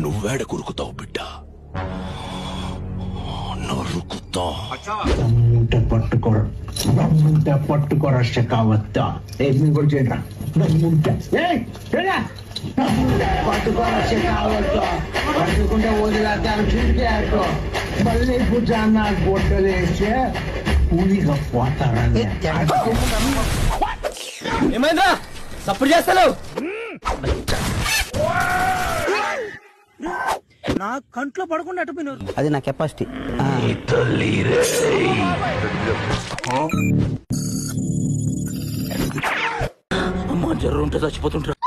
నువ్వేడ కురుకుతావు బిడ్డ, నరుకుతా. పట్టుకోరా షెకావత్తా. కూడా చేయరా పట్టుకోరా షెకావత్తా. పట్టుకుంటే వదిలేద్దాను చూసేట్టు మళ్ళీ భుజాన్న గొడ్డలేసి కూలిగా పోతారని. ఏమైందా సప్పుడు చేస్తాను? నా కంట్లో పడకుండా అటుపోయినారు. అది నా కెపాసిటీ. అమ్మా జర్రు ఉంటే చచ్చిపోతుంటారు.